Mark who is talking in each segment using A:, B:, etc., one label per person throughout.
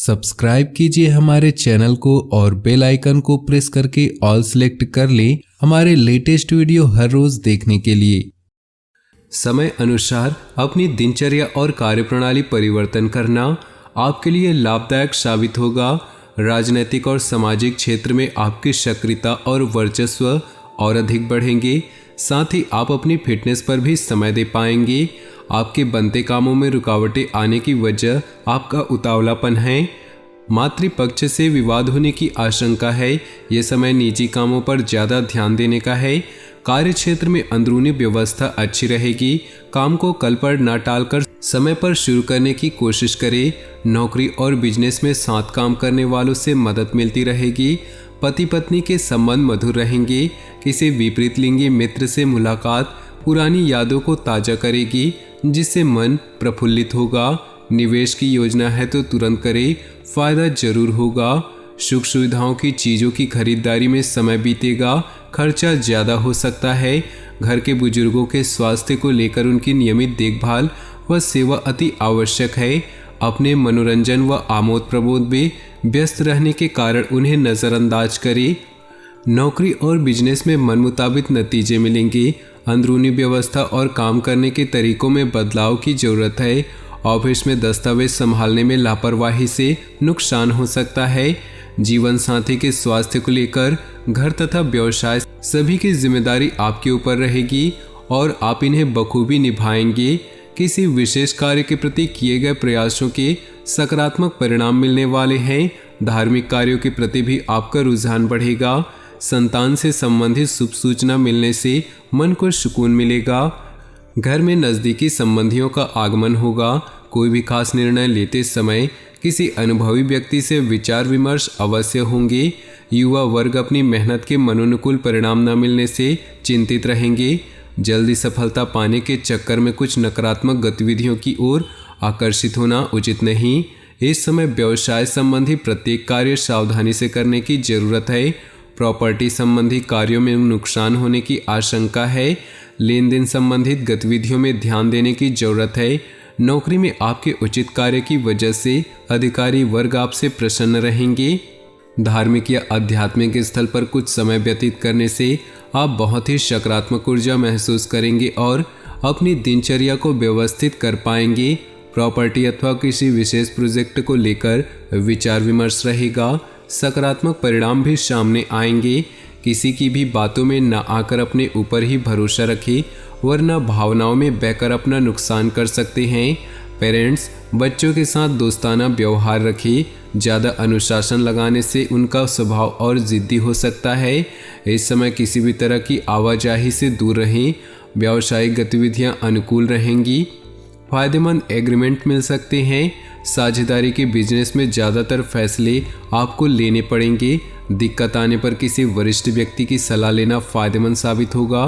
A: Subscribe कीजिए हमारे channel को और बेल आइकन को प्रेस करके ऑल सेलेक्ट कर लें हमारे लेटेस्ट वीडियो हर रोज देखने के लिए। समय अनुसार अपनी दिनचर्या और कार्यप्रणाली परिवर्तन करना आपके लिए लाभदायक साबित होगा। राजनीतिक और सामाजिक क्षेत्र में आपकी सक्रियता और वर्चस्व और अधिक बढ़ेंगे। साथ ही आप अपनी फिटनेस पर भी समय दे पाएंगे। आपके बनते कामों में रुकावटें आने की वजह आपका उतावलापन है। मातृपक्ष से विवाद होने की आशंका है। ये समय निजी कामों पर ज़्यादा ध्यान देने का है। कार्य क्षेत्र में अंदरूनी व्यवस्था अच्छी रहेगी। काम को कल पर न टालकर समय पर शुरू करने की कोशिश करें। नौकरी और बिजनेस में साथ काम करने वालों से मदद मिलती रहेगी। पति पत्नी के संबंध मधुर रहेंगे। किसी विपरीत लिंगी मित्र से मुलाकात पुरानी यादों को ताज़ा करेगी, जिससे मन प्रफुल्लित होगा। निवेश की योजना है तो तुरंत करें, फायदा जरूर होगा। सुख सुविधाओं की चीज़ों की खरीदारी में समय बीतेगा, खर्चा ज़्यादा हो सकता है। घर के बुजुर्गों के स्वास्थ्य को लेकर उनकी नियमित देखभाल व सेवा अति आवश्यक है। अपने मनोरंजन व आमोद प्रमोद में व्यस्त रहने के कारण उन्हें नज़रअंदाज करें। नौकरी और बिजनेस में मन मुताबिक नतीजे मिलेंगे। अंदरूनी व्यवस्था और काम करने के तरीकों में बदलाव की ज़रूरत है। ऑफिस में दस्तावेज संभालने में लापरवाही से नुकसान हो सकता है। जीवन साथी के स्वास्थ्य को लेकर घर तथा व्यवसाय सभी की जिम्मेदारी आपके ऊपर रहेगी और आप इन्हें बखूबी निभाएंगे। किसी विशेष कार्य के प्रति किए गए प्रयासों के सकारात्मक परिणाम मिलने वाले हैं। धार्मिक कार्यों के प्रति भी आपका रुझान बढ़ेगा। संतान से संबंधित शुभ सूचना मिलने से मन को सुकून मिलेगा। घर में नज़दीकी संबंधियों का आगमन होगा। कोई भी खास निर्णय लेते समय किसी अनुभवी व्यक्ति से विचार विमर्श अवश्य होंगे। युवा वर्ग अपनी मेहनत के मनोनुकूल परिणाम न मिलने से चिंतित रहेंगे। जल्दी सफलता पाने के चक्कर में कुछ नकारात्मक गतिविधियों की ओर आकर्षित होना उचित नहीं। इस समय व्यवसाय संबंधी प्रत्येक कार्य सावधानी से करने की जरूरत है। प्रॉपर्टी संबंधी कार्यों में नुकसान होने की आशंका है। लेन देन संबंधित गतिविधियों में ध्यान देने की जरूरत है। नौकरी में आपके उचित कार्य की वजह से अधिकारी वर्ग आपसे प्रसन्न रहेंगे। धार्मिक या आध्यात्मिक स्थल पर कुछ समय व्यतीत करने से आप बहुत ही सकारात्मक ऊर्जा महसूस करेंगे और अपनी दिनचर्या को व्यवस्थित कर पाएंगे। प्रॉपर्टी अथवा किसी विशेष प्रोजेक्ट को लेकर विचार विमर्श रहेगा। सकारात्मक परिणाम भी सामने आएंगे। किसी की भी बातों में न आकर अपने ऊपर ही भरोसा रखें, वरना भावनाओं में बहकर अपना नुकसान कर सकते हैं। पेरेंट्स बच्चों के साथ दोस्ताना व्यवहार रखें। ज़्यादा अनुशासन लगाने से उनका स्वभाव और ज़िद्दी हो सकता है। इस समय किसी भी तरह की आवाजाही से दूर रहें। व्यावसायिक गतिविधियां अनुकूल रहेंगी। फ़ायदेमंद एग्रीमेंट मिल सकते हैं। साझेदारी के बिजनेस में ज़्यादातर फैसले आपको लेने पड़ेंगे। दिक्कत आने पर किसी वरिष्ठ व्यक्ति की सलाह लेना फ़ायदेमंद साबित होगा।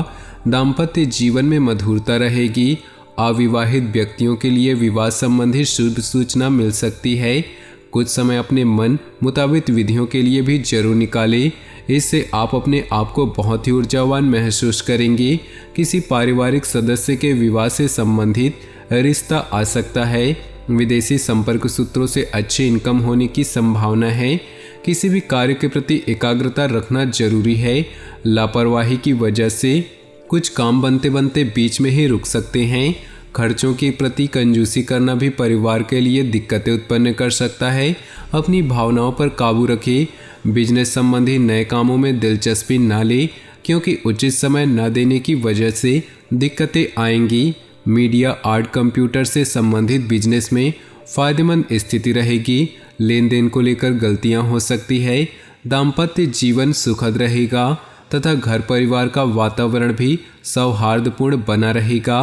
A: दाम्पत्य जीवन में मधुरता रहेगी। अविवाहित व्यक्तियों के लिए विवाह संबंधी शुभ सूचना मिल सकती है। कुछ समय अपने मन मुताबिक विधियों के लिए भी जरूर निकालें। इससे आप अपने आप को बहुत ही ऊर्जावान महसूस करेंगे। किसी पारिवारिक सदस्य के विवाह से संबंधित रिश्ता आ सकता है। विदेशी संपर्क सूत्रों से अच्छी इनकम होने की संभावना है। किसी भी कार्य के प्रति एकाग्रता रखना जरूरी है। लापरवाही की वजह से कुछ काम बनते बनते बीच में ही रुक सकते हैं। खर्चों के प्रति कंजूसी करना भी परिवार के लिए दिक्कतें उत्पन्न कर सकता है। अपनी भावनाओं पर काबू रखें। बिजनेस संबंधी नए कामों में दिलचस्पी न लें, क्योंकि उचित समय न देने की वजह से दिक्कतें आएंगी। मीडिया आर्ट कंप्यूटर से संबंधित बिजनेस में फ़ायदेमंद स्थिति रहेगी। लेन देन को लेकर गलतियां हो सकती है। दाम्पत्य जीवन सुखद रहेगा तथा घर परिवार का वातावरण भी सौहार्दपूर्ण बना रहेगा।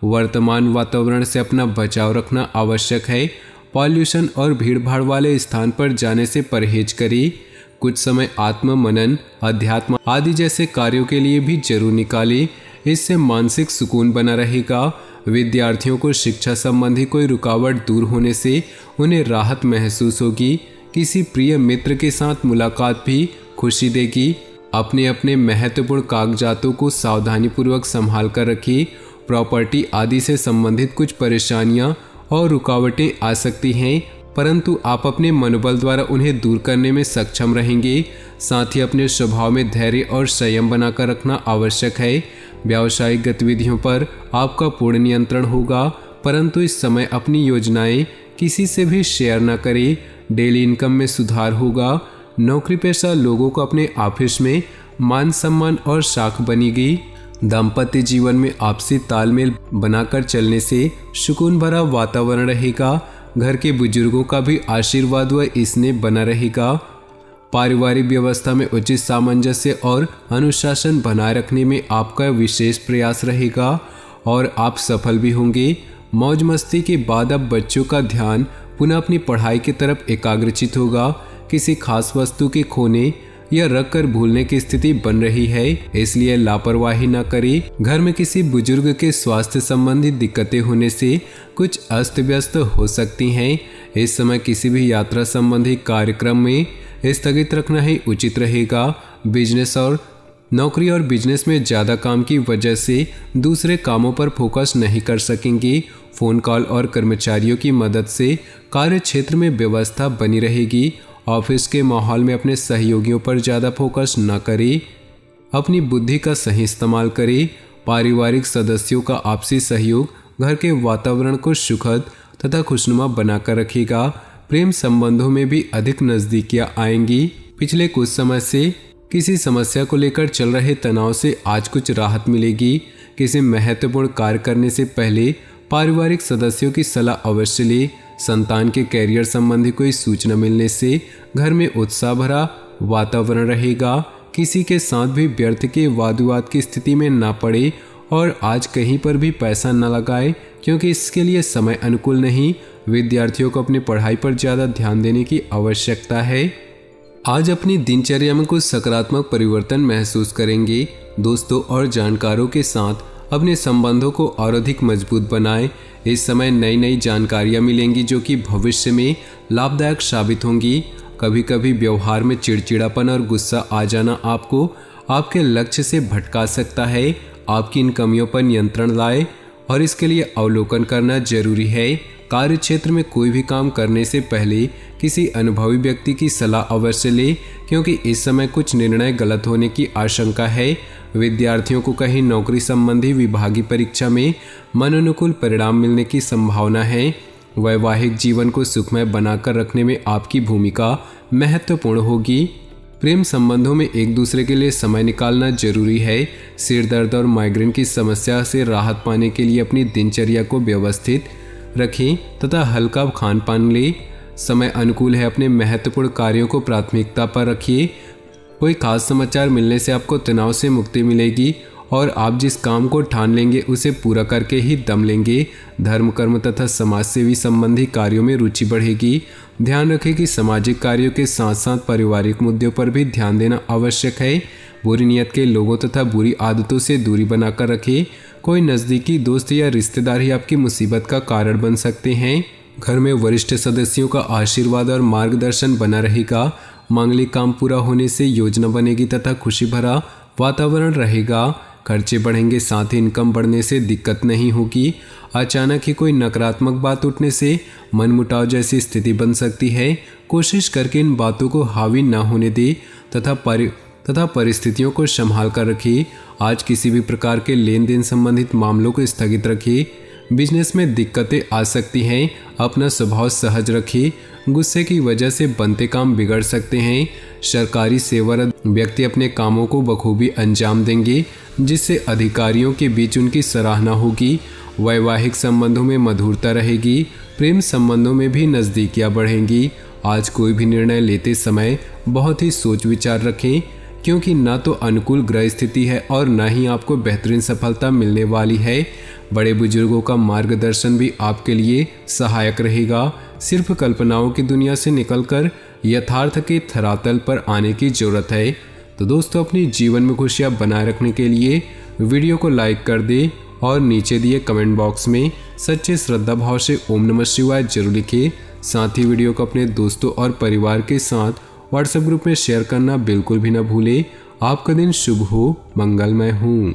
A: वर्तमान वातावरण से अपना बचाव रखना आवश्यक है। पॉल्यूशन और भीड़भाड़ वाले स्थान पर जाने से परहेज करें। कुछ समय आत्म मनन, अध्यात्म आदि जैसे कार्यों के लिए भी जरूर निकालें। इससे मानसिक सुकून बना रहेगा। विद्यार्थियों को शिक्षा संबंधी कोई रुकावट दूर होने से उन्हें राहत महसूस होगी। किसी प्रिय मित्र के साथ मुलाकात भी खुशी देगी। अपने अपने महत्वपूर्ण कागजातों को सावधानीपूर्वक संभाल कर रखिए। प्रॉपर्टी आदि से संबंधित कुछ परेशानियां और रुकावटें आ सकती हैं। परंतु आप अपने मनोबल द्वारा उन्हें दूर करने में सक्षम रहेंगे। साथ ही अपने स्वभाव में धैर्य और संयम बनाकर रखना आवश्यक है। व्यावसायिक गतिविधियों पर आपका पूर्ण नियंत्रण होगा, परंतु इस समय अपनी योजनाएं किसी से भी शेयर न करें। डेली इनकम में सुधार होगा। नौकरी पेशा लोगों को अपने ऑफिस में मान सम्मान और साख बनेगी। दाम्पत्य जीवन में आपसी तालमेल बनाकर चलने से सुकून भरा वातावरण रहेगा। घर के बुजुर्गों का भी आशीर्वाद व स्नेह बना रहेगा। पारिवारिक व्यवस्था में उचित सामंजस्य और अनुशासन बनाए रखने में आपका विशेष प्रयास रहेगा और आप सफल भी होंगे। मौज मस्ती के बाद अब बच्चों का ध्यान पुनः अपनी पढ़ाई की तरफ एकाग्रचित होगा। किसी खास वस्तु के खोने या रख कर भूलने की स्थिति बन रही है, इसलिए लापरवाही न करें। घर में किसी बुजुर्ग के स्वास्थ्य संबंधी दिक्कतें होने से कुछ अस्त व्यस्त हो सकती हैं। इस समय किसी भी यात्रा संबंधी कार्यक्रम में स्थगित रखना ही उचित रहेगा। नौकरी और बिजनेस में ज़्यादा काम की वजह से दूसरे कामों पर फोकस नहीं कर सकेंगे। फ़ोन कॉल और कर्मचारियों की मदद से कार्य क्षेत्र में व्यवस्था बनी रहेगी। ऑफिस के माहौल में अपने सहयोगियों पर ज़्यादा फोकस न करें। अपनी बुद्धि का सही इस्तेमाल करें। पारिवारिक सदस्यों का आपसी सहयोग घर के वातावरण को सुखद तथा खुशनुमा बनाकर रखेगा। प्रेम संबंधों में भी अधिक नज़दीकियाँ आएंगी। पिछले कुछ समय से किसी समस्या को लेकर चल रहे तनाव से आज कुछ राहत मिलेगी। किसी महत्वपूर्ण कार्य करने से पहले पारिवारिक सदस्यों की सलाह अवश्य लें। संतान के कैरियर संबंधी कोई सूचना मिलने से घर में उत्साह भरा वातावरण रहेगा। किसी के साथ भी व्यर्थ के वाद विवाद की स्थिति में ना पड़े और आज कहीं पर भी पैसा न लगाए, क्योंकि इसके लिए समय अनुकूल नहीं। विद्यार्थियों को अपनी पढ़ाई पर ज़्यादा ध्यान देने की आवश्यकता है। आज अपनी दिनचर्या में कुछ सकारात्मक परिवर्तन महसूस करेंगे। दोस्तों और जानकारों के साथ अपने संबंधों को और अधिक मजबूत बनाएं। इस समय नई नई जानकारियां मिलेंगी जो कि भविष्य में लाभदायक साबित होंगी। कभी कभी व्यवहार में चिड़चिड़ापन और गुस्सा आ जाना आपको आपके लक्ष्य से भटका सकता है। आपकी इन कमियों पर नियंत्रण लाएं और इसके लिए अवलोकन करना जरूरी है। कार्य क्षेत्र में कोई भी काम करने से पहले किसी अनुभवी व्यक्ति की सलाह अवश्य लें, क्योंकि इस समय कुछ निर्णय गलत होने की आशंका है। विद्यार्थियों को कहीं नौकरी संबंधी विभागीय परीक्षा में मनोनुकूल परिणाम मिलने की संभावना है। वैवाहिक जीवन को सुखमय बनाकर रखने में आपकी भूमिका महत्वपूर्ण होगी। प्रेम संबंधों में एक दूसरे के लिए समय निकालना जरूरी है। सिर दर्द और माइग्रेन की समस्या से राहत पाने के लिए अपनी दिनचर्या को व्यवस्थित रखें तथा हल्का खान पान लें। समय अनुकूल है, अपने महत्वपूर्ण कार्यों को प्राथमिकता पर रखिए। कोई खास समाचार मिलने से आपको तनाव से मुक्ति मिलेगी और आप जिस काम को ठान लेंगे उसे पूरा करके ही दम लेंगे। धर्म कर्म तथा समाज सेवी संबंधी कार्यों में रुचि बढ़ेगी। ध्यान रखें कि सामाजिक कार्यों के साथ साथ पारिवारिक मुद्दों पर भी ध्यान देना आवश्यक है। बुरी नीयत के लोगों तथा बुरी आदतों से दूरी बनाकर रखें। कोई नज़दीकी दोस्त या रिश्तेदार ही आपकी मुसीबत का कारण बन सकते हैं। घर में वरिष्ठ सदस्यों का आशीर्वाद और मार्गदर्शन बना रहेगा। मांगलिक काम पूरा होने से योजना बनेगी तथा खुशी भरा वातावरण रहेगा। खर्चे बढ़ेंगे, साथ ही इनकम बढ़ने से दिक्कत नहीं होगी। अचानक ही कोई नकारात्मक बात उठने से मनमुटाव जैसी स्थिति बन सकती है। कोशिश करके इन बातों को हावी न होने दे तथा परिस्थितियों को संभाल कर रखिए। आज किसी भी प्रकार के लेन देन संबंधित मामलों को स्थगित रखिए। बिजनेस में दिक्कतें आ सकती हैं, अपना स्वभाव सहज रखिए। गुस्से की वजह से बनते काम बिगड़ सकते हैं। सरकारी सेवारत व्यक्ति अपने कामों को बखूबी अंजाम देंगे, जिससे अधिकारियों के बीच उनकी सराहना होगी। वैवाहिक संबंधों में मधुरता रहेगी। प्रेम संबंधों में भी नज़दीकियाँ बढ़ेंगी। आज कोई भी निर्णय लेते समय बहुत ही सोच विचार रखें, क्योंकि ना तो अनुकूल ग्रह स्थिति है और ना ही आपको बेहतरीन सफलता मिलने वाली है। बड़े बुजुर्गों का मार्गदर्शन भी आपके लिए सहायक रहेगा। सिर्फ कल्पनाओं की दुनिया से निकलकर यथार्थ के धरातल पर आने की जरूरत है। तो दोस्तों, अपनी जीवन में खुशियाँ बनाए रखने के लिए वीडियो को लाइक कर दें और नीचे दिए कमेंट बॉक्स में सच्चे श्रद्धा भाव से ओम नमः शिवाय जरूर लिखें। साथ ही वीडियो को अपने दोस्तों और परिवार के साथ व्हाट्सएप ग्रुप में शेयर करना बिल्कुल भी न भूलें। आपका दिन शुभ हो, मंगलमय हो।